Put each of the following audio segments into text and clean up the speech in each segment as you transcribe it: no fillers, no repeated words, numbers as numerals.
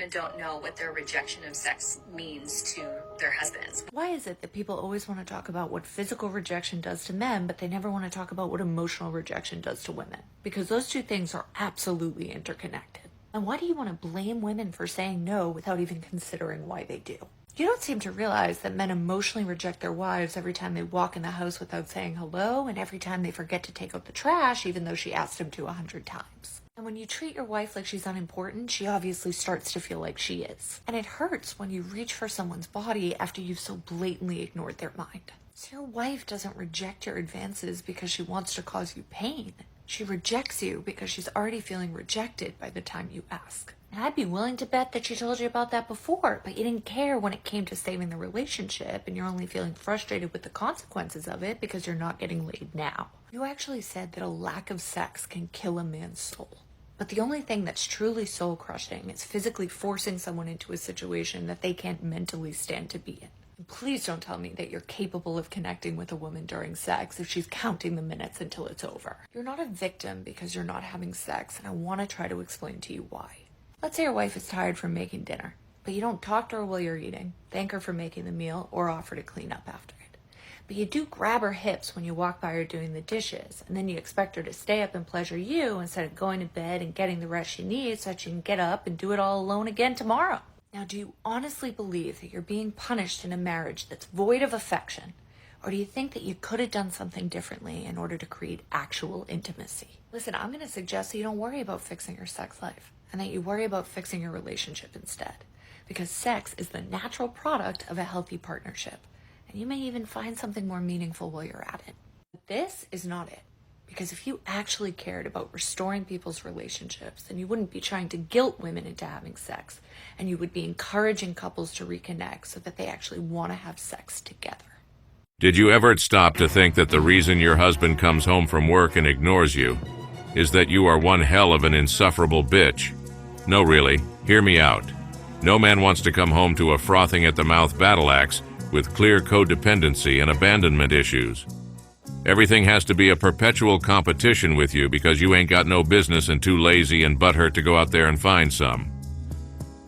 women don't know what their rejection of sex means to their husbands. Why is it that people always want to talk about what physical rejection does to men, but they never want to talk about what emotional rejection does to women? Because those two things are absolutely interconnected. And why do you want to blame women for saying no without even considering why they do? You don't seem to realize that men emotionally reject their wives every time they walk in the house without saying hello, and every time they forget to take out the trash, even though she asked them to 100 times. And when you treat your wife like she's unimportant, she obviously starts to feel like she is. And it hurts when you reach for someone's body after you've so blatantly ignored their mind. So your wife doesn't reject your advances because she wants to cause you pain. She rejects you because she's already feeling rejected by the time you ask. And I'd be willing to bet that she told you about that before, but you didn't care when it came to saving the relationship, and you're only feeling frustrated with the consequences of it because you're not getting laid now. You actually said that a lack of sex can kill a man's soul. But the only thing that's truly soul-crushing is physically forcing someone into a situation that they can't mentally stand to be in. And please don't tell me that you're capable of connecting with a woman during sex if she's counting the minutes until it's over. You're not a victim because you're not having sex, and I want to try to explain to you why. Let's say your wife is tired from making dinner, but you don't talk to her while you're eating, thank her for making the meal, or offer to clean up after it. But you do grab her hips when you walk by her doing the dishes, and then you expect her to stay up and pleasure you instead of going to bed and getting the rest she needs so that she can get up and do it all alone again tomorrow. Now, do you honestly believe that you're being punished in a marriage that's void of affection? Or do you think that you could have done something differently in order to create actual intimacy? Listen, I'm going to suggest that you don't worry about fixing your sex life, and that you worry about fixing your relationship instead. Because sex is the natural product of a healthy partnership. And you may even find something more meaningful while you're at it. But this is not it. Because if you actually cared about restoring people's relationships, then you wouldn't be trying to guilt women into having sex. And you would be encouraging couples to reconnect so that they actually want to have sex together. Did you ever stop to think that the reason your husband comes home from work and ignores you is that you are one hell of an insufferable bitch? No, really, hear me out. No man wants to come home to a frothing at the mouth battle axe with clear codependency and abandonment issues. Everything has to be a perpetual competition with you because you ain't got no business and too lazy and butthurt to go out there and find some.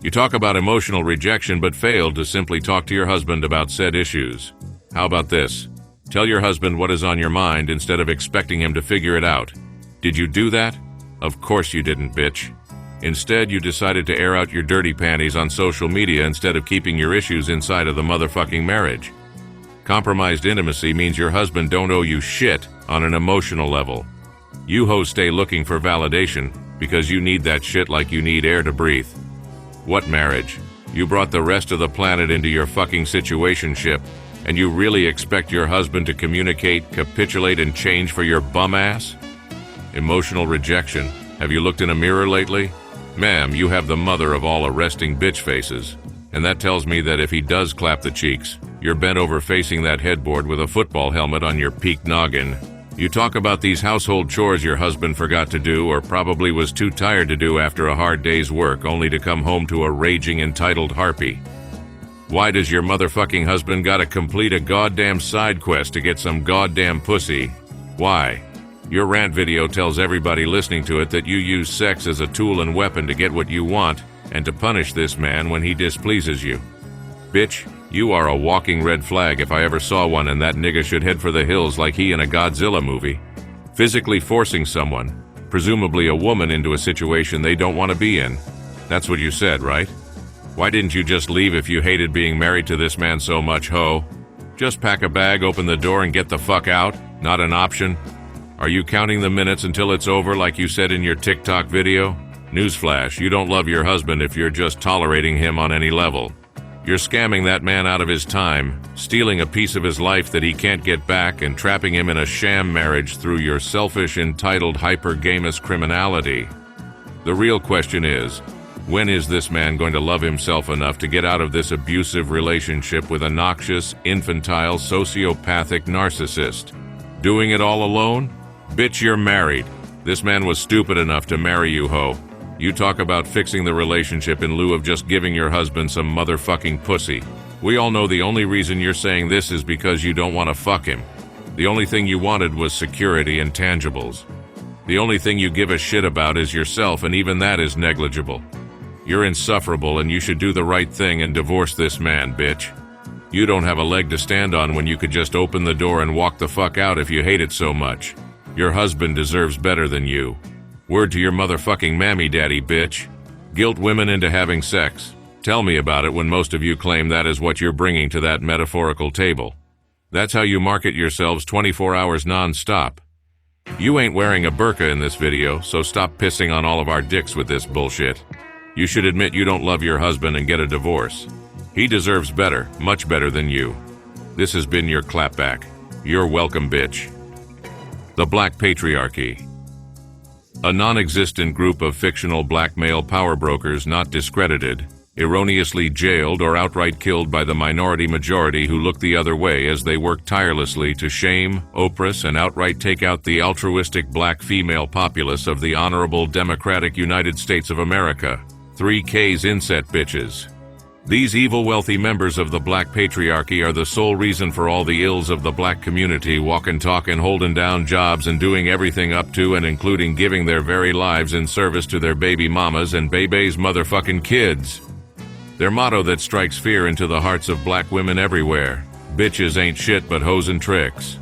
You talk about emotional rejection but failed to simply talk to your husband about said issues. How about this? Tell your husband what is on your mind instead of expecting him to figure it out. Did you do that? Of course you didn't, bitch. Instead, you decided to air out your dirty panties on social media instead of keeping your issues inside of the motherfucking marriage. Compromised intimacy means your husband don't owe you shit on an emotional level. You hoes stay looking for validation because you need that shit like you need air to breathe. What marriage? You brought the rest of the planet into your fucking situationship, and you really expect your husband to communicate, capitulate, and change for your bum ass? Emotional rejection. Have you looked in a mirror lately? Ma'am, you have the mother of all arresting bitch faces. And that tells me that if he does clap the cheeks, you're bent over facing that headboard with a football helmet on your peaked noggin. You talk about these household chores your husband forgot to do or probably was too tired to do after a hard day's work only to come home to a raging entitled harpy. Why does your motherfucking husband gotta complete a goddamn side quest to get some goddamn pussy? Why? Your rant video tells everybody listening to it that you use sex as a tool and weapon to get what you want and to punish this man when he displeases you. Bitch, you are a walking red flag if I ever saw one, and that nigga should head for the hills like he in a Godzilla movie. Physically forcing someone, presumably a woman, into a situation they don't want to be in. That's what you said, right? Why didn't you just leave if you hated being married to this man so much, ho? Just pack a bag, open the door, and get the fuck out? Not an option? Are you counting the minutes until it's over like you said in your TikTok video? Newsflash, you don't love your husband if you're just tolerating him on any level. You're scamming that man out of his time, stealing a piece of his life that he can't get back, and trapping him in a sham marriage through your selfish, entitled, hypergamous criminality. The real question is, when is this man going to love himself enough to get out of this abusive relationship with a noxious, infantile, sociopathic narcissist? Doing it all alone? Bitch, you're married. This man was stupid enough to marry you, ho. You talk about fixing the relationship in lieu of just giving your husband some motherfucking pussy. We all know the only reason you're saying this is because you don't want to fuck him. The only thing you wanted was security and tangibles. The only thing you give a shit about is yourself, and even that is negligible. You're insufferable and you should do the right thing and divorce this man, bitch. You don't have a leg to stand on when you could just open the door and walk the fuck out if you hate it so much. Your husband deserves better than you. Word to your motherfucking mammy daddy, bitch. Guilt women into having sex. Tell me about it when most of you claim that is what you're bringing to that metaphorical table. That's how you market yourselves 24 hours non-stop. You ain't wearing a burqa in this video, so stop pissing on all of our dicks with this bullshit. You should admit you don't love your husband and get a divorce. He deserves better, much better than you. This has been your clapback. You're welcome, bitch. The Black Patriarchy. A non-existent group of fictional black male power brokers not discredited, erroneously jailed or outright killed by the minority majority who look the other way as they work tirelessly to shame, oppress, and outright take out the altruistic black female populace of the honorable democratic United States of America. 3K's inset bitches. These evil wealthy members of the black patriarchy are the sole reason for all the ills of the black community, walking, talking, holding down jobs and doing everything up to and including giving their very lives in service to their baby mamas and baby's motherfucking kids. Their motto that strikes fear into the hearts of black women everywhere: bitches ain't shit but hoes and tricks.